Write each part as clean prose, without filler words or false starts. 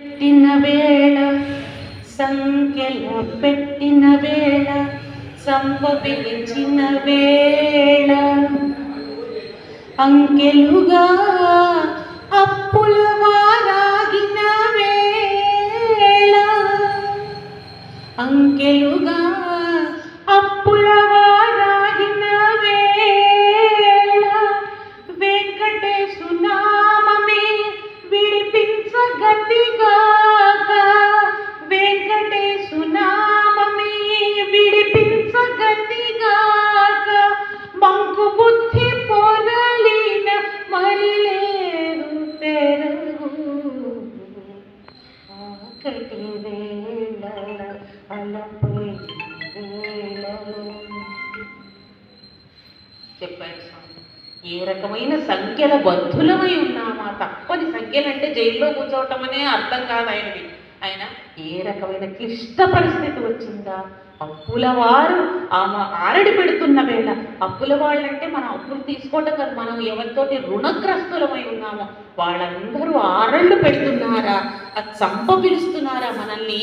పెట్టిన వేళ సంఖ్యల పెట్టిన వేళ సంభవించిన వేళ అంకెలుగా అప్పుల వారాగిన వేళ అంకెలుగా అప్పుల వారాగిన వేళ వెంకటేశు నామమే విడిపించగతిగాక వెంకటేశు నామమే విడిపించగతిగాక మంకు బుద్ధి పొరలిన మరి లేదు తెరవు ఆకటి వేళ అలపోయి వేళలో చెప్పాడు స్వామి. ఏ రకమైన సంఖ్యల బద్ధులమై ఉన్నామా? తప్పని సంఖ్యలంటే జైల్లో కూర్చోవటం అనే అర్థం కాదు ఆయనది. ఆయన ఏ రకమైన క్లిష్ట పరిస్థితి వచ్చిందా? అప్పుల వారు ఆమె ఆరడి పెడుతున్న వేళ, అప్పుల వాళ్ళంటే మనం అప్పులు తీసుకోవటం కాదు, మనం ఎవరితోటి రుణగ్రస్తులమై ఉన్నామో వాళ్ళందరూ ఆరళ్ళు పెడుతున్నారా, అది సంభవిస్తున్నారా, మనల్ని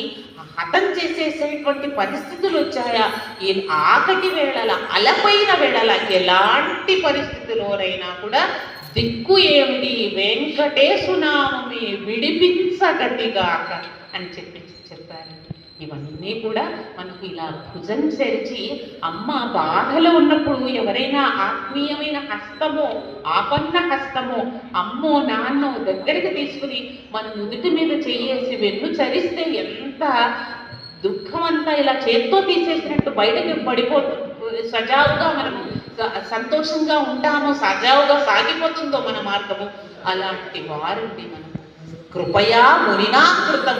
హతం చేసేసేటువంటి పరిస్థితులు వచ్చాయా? ఈ ఆకటి వేళల అలపైన వేళల ఎలాంటి పరిస్థితిలోనైనా కూడా దిక్కు ఏమిటి? వెంకటేశు నామమే విడిపించగతిగాక అని చెప్పారు. ఇవన్నీ కూడా మనకు ఇలా భుజం తెరిచి అమ్మ బాధలో ఉన్నప్పుడు ఎవరైనా ఆత్మీయమైన హస్తమో ఆపన్న హస్తమో అమ్మో నాన్నో దగ్గరికి తీసుకుని మన నుదుటి మీద చేయేసి వెన్ను చరిస్తే ఎంత దుఃఖం అంతా ఇలా చేత్తో తీసేసినట్టు బయటకి పడిపోతుంది. సజావుగా మనము సంతోషంగా ఉంటామో, సజావుగా సాగిపోతుందో మన మార్గము. అలాంటి వారిని మనం కృపయా మునినా కృతం